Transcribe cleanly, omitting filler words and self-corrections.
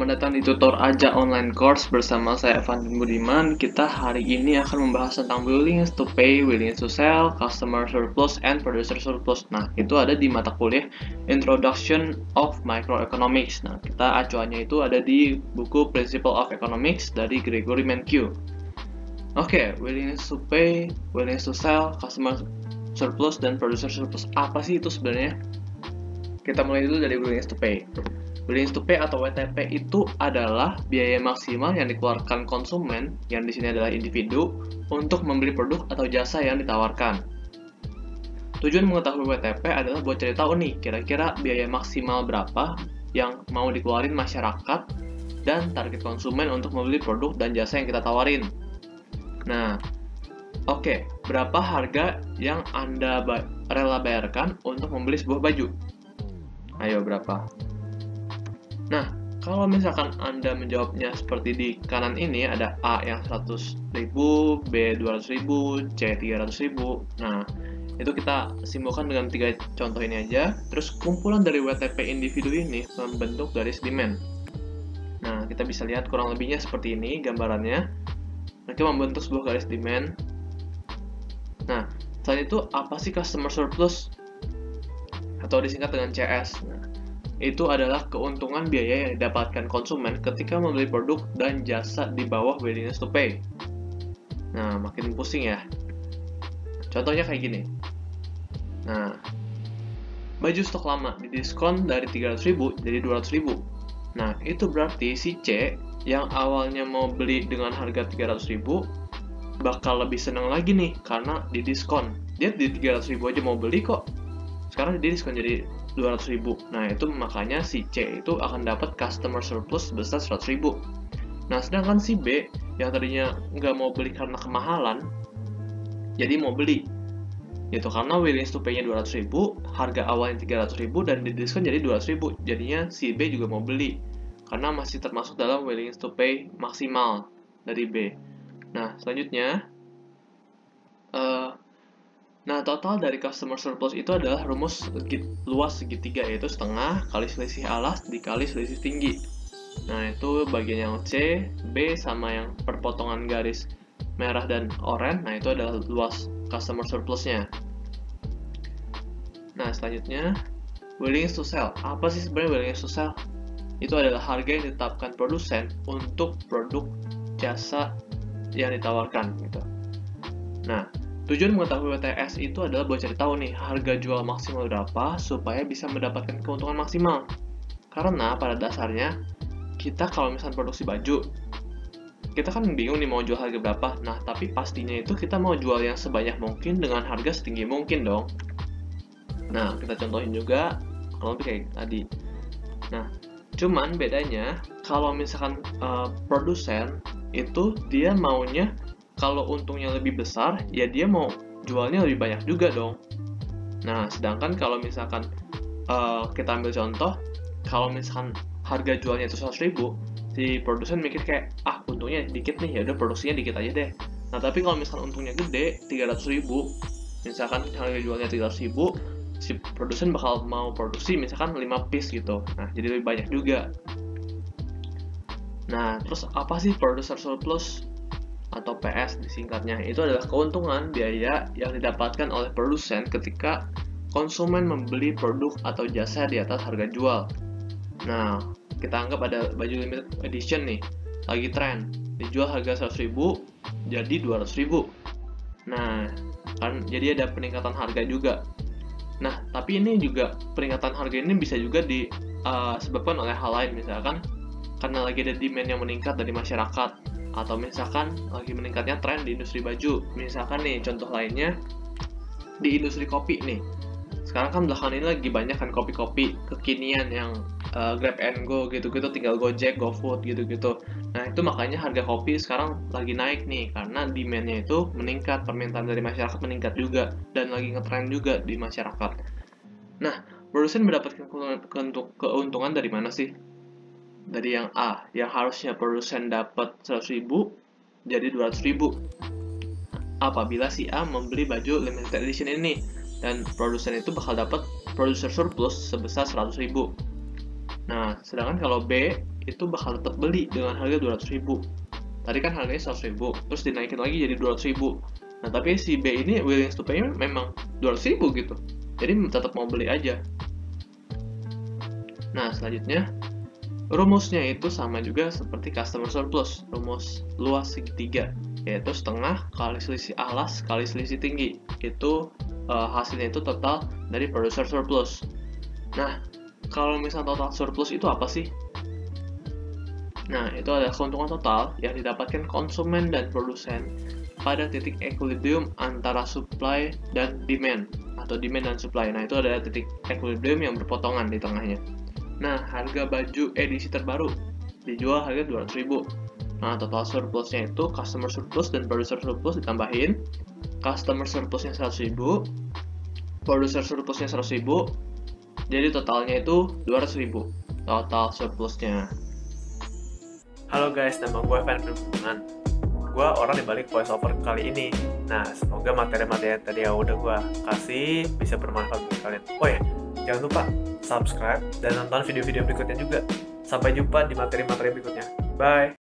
Selamat datang di tutor Aja Online Course bersama saya Evan Budiman. Kita hari ini akan membahas tentang willingness to pay, willingness to sell, customer surplus, and producer surplus. Nah, itu ada di mata kuliah Introduction of Microeconomics. Nah, kita acuannya itu ada di buku Principle of Economics dari Gregory Mankiw. Oke, willingness to pay, willingness to sell, customer surplus, dan producer surplus. Apa sih itu sebenarnya? Kita mulai dulu dari willingness to pay. Willingness to pay atau WTP itu adalah biaya maksimal yang dikeluarkan konsumen, yang di sini adalah individu, untuk membeli produk atau jasa yang ditawarkan. Tujuan mengetahui WTP adalah buat cari tahu nih, kira-kira biaya maksimal berapa yang mau dikeluarin masyarakat dan target konsumen untuk membeli produk dan jasa yang kita tawarin. Nah, oke, berapa harga yang Anda rela bayarkan untuk membeli sebuah baju? Ayo, berapa? Nah, kalau misalkan Anda menjawabnya seperti di kanan ini, ada A yang 100.000, B 200.000, C 300.000. Nah, itu kita simpulkan dengan 3 contoh ini aja. Terus kumpulan dari WTP individu ini membentuk garis demand. Nah, kita bisa lihat kurang lebihnya seperti ini gambarannya. Mereka membentuk sebuah garis demand. Nah, selain itu apa sih customer surplus? Atau disingkat dengan CS. Nah, itu adalah keuntungan biaya yang didapatkan konsumen ketika membeli produk dan jasa di bawah willingness to pay. Nah, makin pusing ya. Contohnya kayak gini. Nah, baju stok lama didiskon dari 300.000 jadi 200.000. Nah, itu berarti si C yang awalnya mau beli dengan harga 300.000 bakal lebih senang lagi nih karena didiskon. Dia di 300.000 aja mau beli kok. Sekarang didiskon jadi 200.000. Nah, itu makanya si C itu akan dapat customer surplus sebesar 100.000. Nah, sedangkan si B yang tadinya nggak mau beli karena kemahalan, jadi mau beli. Yaitu karena willingness to pay-nya 200.000, harga awalnya 300.000 dan didiskon jadi 200.000. Jadinya si B juga mau beli karena masih termasuk dalam willingness to pay maksimal dari B. Nah, selanjutnya total dari customer surplus itu adalah rumus luas segitiga, yaitu setengah kali selisih alas dikali selisih tinggi. Nah, itu bagian yang C, B, sama yang perpotongan garis merah dan oranye. Nah, itu adalah luas customer surplusnya. Nah, selanjutnya willingness to sell. Apa sih sebenarnya willingness to sell? Itu adalah harga yang ditetapkan produsen untuk produk jasa yang ditawarkan gitu. Nah, tujuan mengetahui WTS itu adalah buat cari tahu nih harga jual maksimal berapa supaya bisa mendapatkan keuntungan maksimal. Karena pada dasarnya kita kalau misalnya produksi baju, kita kan bingung nih mau jual harga berapa. Nah, tapi pastinya itu kita mau jual yang sebanyak mungkin dengan harga setinggi mungkin dong. Nah, kita contohin juga kalau lebih kayak tadi. Nah, cuman bedanya kalau misalkan produsen itu dia maunya kalau untungnya lebih besar, ya dia mau jualnya lebih banyak juga dong. Nah, sedangkan kalau misalkan kita ambil contoh, kalau misalkan harga jualnya itu 100.000, si produsen mikir kayak, untungnya dikit nih, ya udah produksinya dikit aja deh. Nah, tapi kalau misalkan untungnya gede, 300.000, misalkan harga jualnya 300.000, si produsen bakal mau produksi misalkan 5 piece gitu. Nah, jadi lebih banyak juga. Nah, terus apa sih producer surplus? Atau PS disingkatnya, itu adalah keuntungan biaya yang didapatkan oleh produsen ketika konsumen membeli produk atau jasa di atas harga jual. Nah, kita anggap ada baju limited edition nih, lagi tren, dijual harga 100.000 jadi 200.000. Nah, kan jadi ada peningkatan harga juga. Nah, tapi ini juga peningkatan harga ini bisa juga disebabkan oleh hal lain, misalkan karena lagi ada demand yang meningkat dari masyarakat, atau misalkan lagi meningkatnya tren di industri baju. Misalkan nih contoh lainnya di industri kopi nih. Sekarang kan belakangan ini lagi banyak kan kopi-kopi kekinian yang Grab and Go gitu-gitu, tinggal Gojek, GoFood gitu-gitu. Nah, itu makanya harga kopi sekarang lagi naik nih karena demand-nya itu meningkat, permintaan dari masyarakat meningkat juga dan lagi ngetren juga di masyarakat. Nah, produsen mendapatkan keuntungan dari mana sih? Dari yang A, yang harusnya produsen dapat 100.000 jadi 200.000 apabila si A membeli baju limited edition ini, dan produsen itu bakal dapat producer surplus sebesar 100.000. Nah, sedangkan kalau B itu bakal tetap beli dengan harga 200.000. Tadi kan harganya 100.000, terus dinaikin lagi jadi 200.000. Nah, tapi si B ini willing to pay memang 200.000 gitu. Jadi tetap mau beli aja. Nah, selanjutnya rumusnya itu sama juga seperti customer surplus, rumus luas segitiga, yaitu setengah kali selisih alas kali selisih tinggi. Itu hasilnya itu total dari producer surplus. Nah, kalau misalnya total surplus itu apa sih? Nah, itu adalah keuntungan total yang didapatkan konsumen dan produsen pada titik equilibrium antara supply dan demand, atau demand dan supply. Nah, itu adalah titik equilibrium yang berpotongan di tengahnya. Nah, harga baju edisi terbaru dijual harga 200.000. Nah, total surplusnya itu customer surplus dan producer surplus ditambahin. Customer surplusnya 100.000, producer surplusnya 100.000, jadi totalnya itu 200.000 total surplusnya. Halo guys, nama gue Evan Perhubungan. Gue orang di balik voiceover kali ini. Nah, semoga materi-materi yang tadi yang udah gue kasih bisa bermanfaat buat kalian. Oh ya, jangan lupa subscribe dan nonton video-video berikutnya juga. Sampai jumpa di materi-materi berikutnya. Bye!